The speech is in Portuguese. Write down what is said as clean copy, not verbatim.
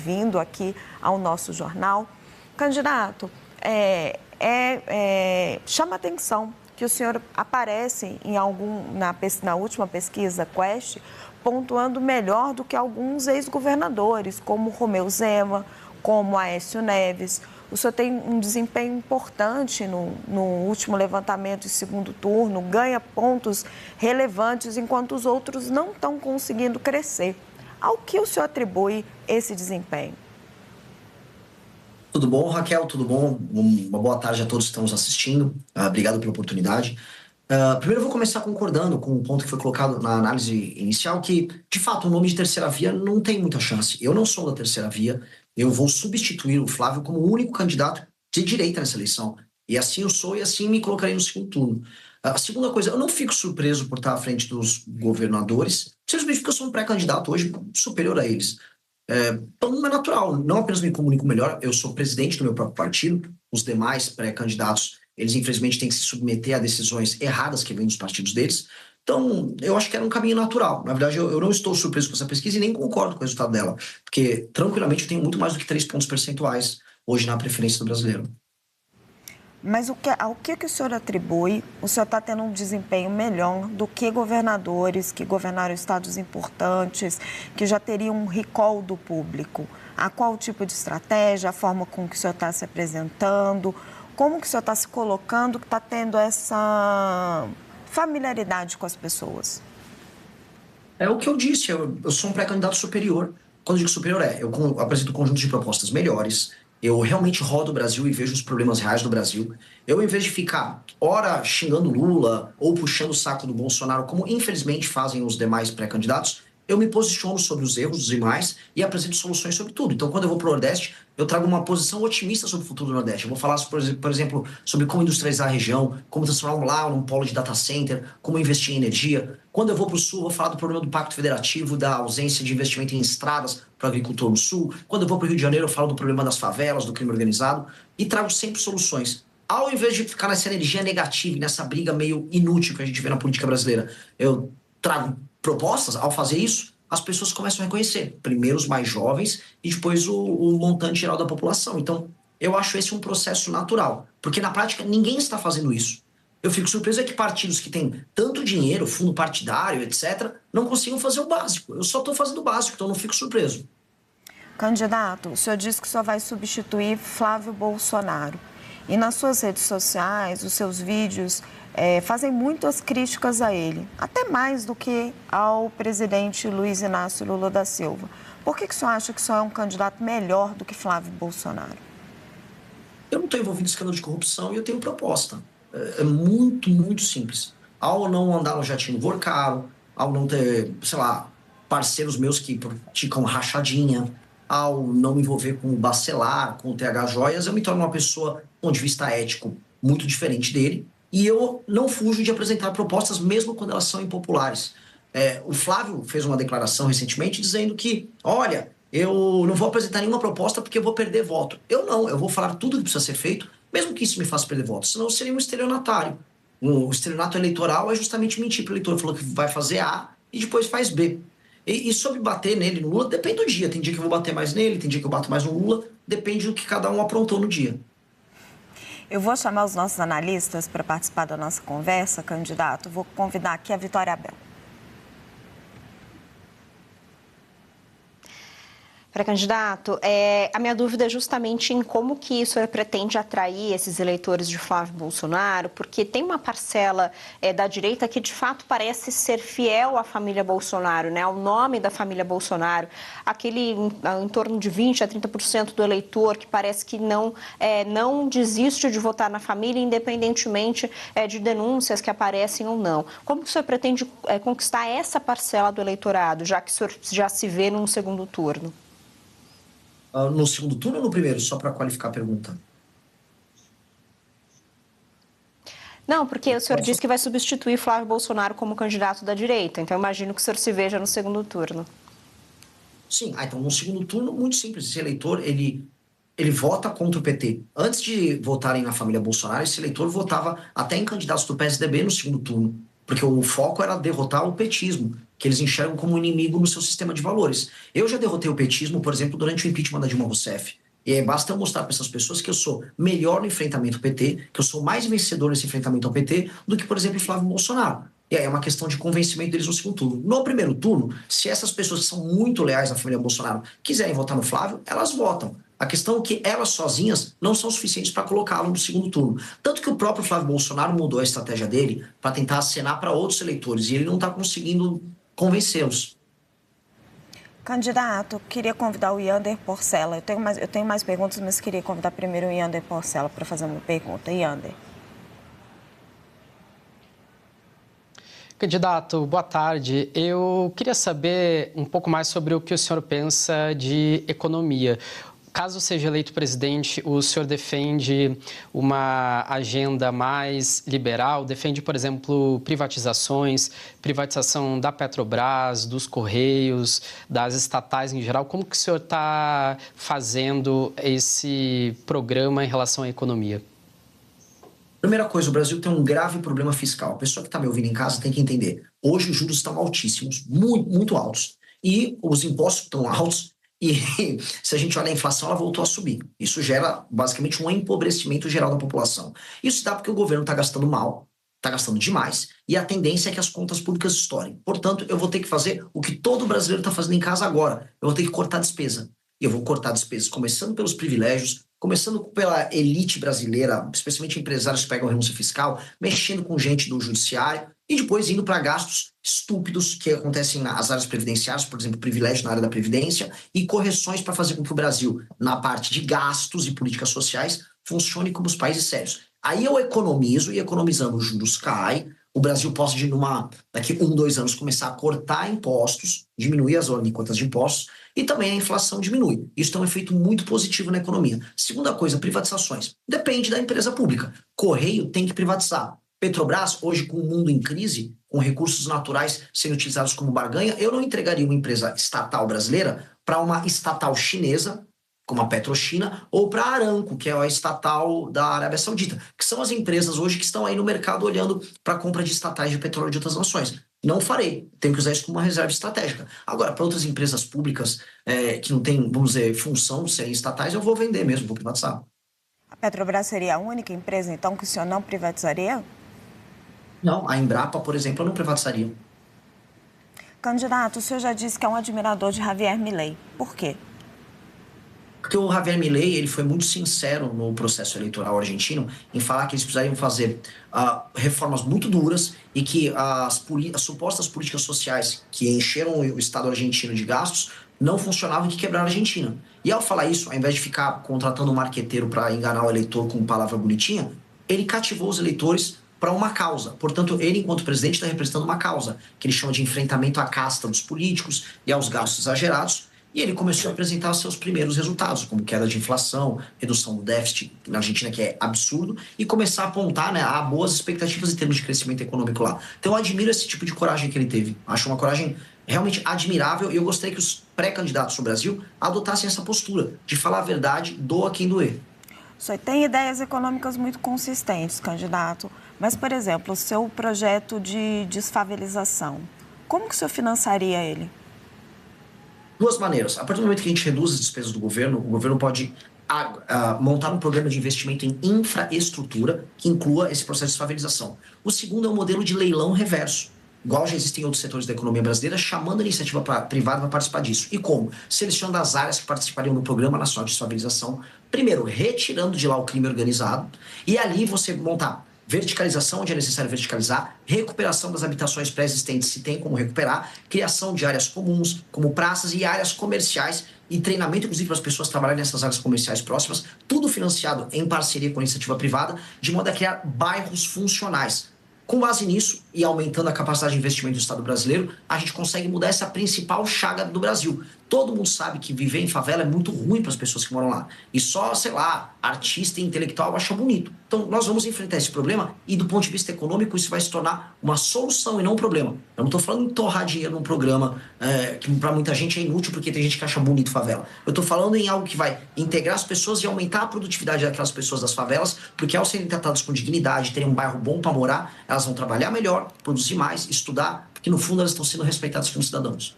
vindo aqui ao nosso jornal. Candidato, chama atenção que o senhor aparece na última pesquisa Quest, pontuando melhor do que alguns ex-governadores, como Romeu Zema, como Aécio Neves. O senhor tem um desempenho importante no último levantamento de segundo turno, ganha pontos relevantes, enquanto os outros não estão conseguindo crescer. Ao que o senhor atribui esse desempenho? Tudo bom, Raquel? Tudo bom? Uma boa tarde a todos que estão nos assistindo. Obrigado pela oportunidade. Primeiro eu vou começar concordando com o ponto que foi colocado na análise inicial, que, de fato, o nome de terceira via não tem muita chance. Eu não sou da terceira via, eu vou substituir o Flávio como o único candidato de direita nessa eleição. E assim eu sou e assim me colocarei no segundo turno. A segunda coisa, eu não fico surpreso por estar à frente dos governadores, simplesmente porque eu sou um pré-candidato hoje superior a eles. Então não é natural, não apenas me comunico melhor, eu sou presidente do meu próprio partido, os demais pré-candidatos, eles infelizmente têm que se submeter a decisões erradas que vêm dos partidos deles, então eu acho que era um caminho natural. Na verdade, eu não estou surpreso com essa pesquisa e nem concordo com o resultado dela, porque tranquilamente eu tenho muito mais do que 3 pontos percentuais hoje na preferência do brasileiro. Mas ao que o senhor atribui? O senhor está tendo um desempenho melhor do que governadores que governaram estados importantes, que já teriam um recall do público? A qual tipo de estratégia, a forma com que o senhor está se apresentando, como que o senhor está se colocando, que está tendo essa familiaridade com as pessoas? É o que eu disse, eu sou um pré-candidato superior. Quando eu digo superior eu apresento um conjunto de propostas melhores, eu realmente rodo o Brasil e vejo os problemas reais do Brasil. Eu, em vez de ficar, ora, xingando Lula ou puxando o saco do Bolsonaro, como infelizmente fazem os demais pré-candidatos, eu me posiciono sobre os erros dos demais e apresento soluções sobre tudo. Então, quando eu vou para o Nordeste, eu trago uma posição otimista sobre o futuro do Nordeste. Eu vou falar, por exemplo, sobre como industrializar a região, como transformar lá num polo de data center, como investir em energia. Quando eu vou para o Sul, eu vou falar do problema do Pacto Federativo, da ausência de investimento em estradas para o agricultor no Sul. Quando eu vou para o Rio de Janeiro, eu falo do problema das favelas, do crime organizado e trago sempre soluções. Ao invés de ficar nessa energia negativa e nessa briga meio inútil que a gente vê na política brasileira, eu trago propostas. Ao fazer isso, as pessoas começam a reconhecer. Primeiro os mais jovens e depois o montante geral da população. Então, eu acho esse um processo natural. Porque, na prática, ninguém está fazendo isso. Eu fico surpreso que partidos que têm tanto dinheiro, fundo partidário, etc., não consigam fazer o básico. Eu só estou fazendo o básico, então não fico surpreso. Candidato, o senhor disse que só vai substituir Flávio Bolsonaro. E nas suas redes sociais, os seus vídeos fazem muitas críticas a ele, até mais do que ao presidente Luiz Inácio Lula da Silva. Por que o senhor acha que o senhor é um candidato melhor do que Flávio Bolsonaro? Eu não estou envolvido em escândalo de corrupção e eu tenho proposta. É muito, muito simples. Ao não andar no jatinho voar caro, ao não ter, sei lá, parceiros meus que praticam rachadinha, ao não me envolver com o Bacelar, com o TH Joias, eu me torno uma pessoa, do ponto de vista ético, muito diferente dele. E eu não fujo de apresentar propostas, mesmo quando elas são impopulares. O Flávio fez uma declaração recentemente dizendo que, olha, eu não vou apresentar nenhuma proposta porque eu vou perder voto. Eu vou falar tudo que precisa ser feito, mesmo que isso me faça perder voto, senão eu seria um estelionatário. O estelionato eleitoral é justamente mentir para o eleitor. Falou que vai fazer A e depois faz B. E sobre bater nele, no Lula, depende do dia. Tem dia que eu vou bater mais nele, tem dia que eu bato mais no Lula. Depende do que cada um aprontou no dia. Eu vou chamar os nossos analistas para participar da nossa conversa, candidato. Vou convidar aqui a Vitória Abel. Pré-candidato, a minha dúvida é justamente em como que isso pretende atrair esses eleitores de Flávio Bolsonaro, porque tem uma parcela da direita que de fato parece ser fiel à família Bolsonaro, né, ao nome da família Bolsonaro, aquele em torno de 20% a 30% do eleitor que parece que não desiste de votar na família, independentemente de denúncias que aparecem ou não. Como que o senhor pretende conquistar essa parcela do eleitorado, já que o senhor já se vê num segundo turno? No segundo turno ou no primeiro, só para qualificar a pergunta? Não, porque o senhor disse que vai substituir Flávio Bolsonaro como candidato da direita, então eu imagino que o senhor se veja no segundo turno. Sim, então no segundo turno, muito simples, esse eleitor, ele vota contra o PT. Antes de votarem na família Bolsonaro, esse eleitor votava até em candidatos do PSDB no segundo turno, porque o foco era derrotar o petismo. que eles enxergam como inimigo no seu sistema de valores. Eu já derrotei o petismo, por exemplo, durante o impeachment da Dilma Rousseff. E basta eu mostrar para essas pessoas que eu sou melhor no enfrentamento ao PT, que eu sou mais vencedor nesse enfrentamento ao PT do que, por exemplo, Flávio Bolsonaro. E aí é uma questão de convencimento deles no segundo turno. No primeiro turno, se essas pessoas que são muito leais à família Bolsonaro quiserem votar no Flávio, elas votam. A questão é que elas sozinhas não são suficientes para colocá-lo no segundo turno. Tanto que o próprio Flávio Bolsonaro mudou a estratégia dele para tentar acenar para outros eleitores e ele não está conseguindo convencê-los. Candidato, queria convidar o Yander Porcela. Eu tenho mais perguntas, mas queria convidar primeiro o Yander Porcela para fazer uma pergunta. Yander. Candidato, boa tarde. Eu queria saber um pouco mais sobre o que o senhor pensa de economia. Caso seja eleito presidente, o senhor defende uma agenda mais liberal? Defende, por exemplo, privatização da Petrobras, dos Correios, das estatais em geral? Como que o senhor está fazendo esse programa em relação à economia? Primeira coisa, o Brasil tem um grave problema fiscal. A pessoa que está me ouvindo em casa tem que entender. Hoje os juros estão altíssimos, muito, muito altos. E os impostos estão altos. E se a gente olha a inflação, ela voltou a subir. Isso gera basicamente um empobrecimento geral da população. Isso dá porque o governo está gastando mal, está gastando demais, e a tendência é que as contas públicas estourem. Portanto, eu vou ter que fazer o que todo brasileiro está fazendo em casa agora. Eu vou ter que cortar despesa. E eu vou cortar despesas começando pelos privilégios, começando pela elite brasileira, especialmente empresários que pegam renúncia fiscal, mexendo com gente do judiciário e depois indo para gastos estúpidos que acontecem nas áreas previdenciárias, por exemplo, privilégio na área da previdência e correções para fazer com que o Brasil, na parte de gastos e políticas sociais, funcione como os países sérios. Aí eu economizo e economizando os juros caem, o Brasil possa, daqui 2 anos, começar a cortar impostos, diminuir as alíquotas de impostos, e também a inflação diminui. Isso tem um efeito muito positivo na economia. Segunda coisa, privatizações. Depende da empresa pública. Correio tem que privatizar. Petrobras, hoje com o mundo em crise, com recursos naturais sendo utilizados como barganha, eu não entregaria uma empresa estatal brasileira para uma estatal chinesa, como a PetroChina, ou para a Aramco, que é a estatal da Arábia Saudita, que são as empresas hoje que estão aí no mercado olhando para a compra de estatais de petróleo de outras nações. Não farei, tenho que usar isso como uma reserva estratégica. Agora, para outras empresas públicas que não têm, vamos dizer, função de serem estatais, eu vou vender mesmo, vou privatizar. A Petrobras seria a única empresa, então, que o senhor não privatizaria? Não, a Embrapa, por exemplo, eu não privatizaria. Candidato, o senhor já disse que é um admirador de Javier Milei. Por quê? Porque o Javier Milei, ele foi muito sincero no processo eleitoral argentino em falar que eles precisariam fazer reformas muito duras e que as supostas políticas sociais que encheram o Estado argentino de gastos não funcionavam e que quebraram a Argentina. E ao falar isso, ao invés de ficar contratando um marqueteiro para enganar o eleitor com palavra bonitinha, ele cativou os eleitores para uma causa. Portanto, ele, enquanto presidente, está representando uma causa, que ele chama de enfrentamento à casta dos políticos e aos gastos exagerados. E ele começou a apresentar seus primeiros resultados, como queda de inflação, redução do déficit na Argentina, que é absurdo, e começar a apontar, a boas expectativas em termos de crescimento econômico lá. Então eu admiro esse tipo de coragem que ele teve. Acho uma coragem realmente admirável e eu gostaria que os pré-candidatos do Brasil adotassem essa postura de falar a verdade, doa quem doer. O senhor tem ideias econômicas muito consistentes, candidato, mas, por exemplo, o seu projeto de desfavelização, como que o senhor financiaria ele? Duas maneiras. A partir do momento que a gente reduz as despesas do governo, o governo pode montar um programa de investimento em infraestrutura que inclua esse processo de desfavelização. O segundo é um modelo de leilão reverso, igual já existem em outros setores da economia brasileira, chamando a iniciativa privada para participar disso. E como? Selecionando as áreas que participariam do Programa Nacional de Desfavelização, primeiro, retirando de lá o crime organizado, e ali você montar verticalização, onde é necessário verticalizar, recuperação das habitações pré-existentes, se tem como recuperar, criação de áreas comuns, como praças e áreas comerciais, e treinamento, inclusive, para as pessoas trabalharem nessas áreas comerciais próximas, tudo financiado em parceria com a iniciativa privada, de modo a criar bairros funcionais. Com base nisso, e aumentando a capacidade de investimento do Estado brasileiro, a gente consegue mudar essa principal chaga do Brasil. Todo mundo sabe que viver em favela é muito ruim para as pessoas que moram lá. E só, sei lá, artista e intelectual acha bonito. Então, nós vamos enfrentar esse problema e, do ponto de vista econômico, isso vai se tornar uma solução e não um problema. Eu não estou falando em torrar dinheiro num programa que para muita gente é inútil porque tem gente que acha bonito favela. Eu estou falando em algo que vai integrar as pessoas e aumentar a produtividade daquelas pessoas das favelas, porque ao serem tratadas com dignidade, terem um bairro bom para morar, elas vão trabalhar melhor, produzir mais, estudar, que no fundo elas estão sendo respeitadas como cidadãos.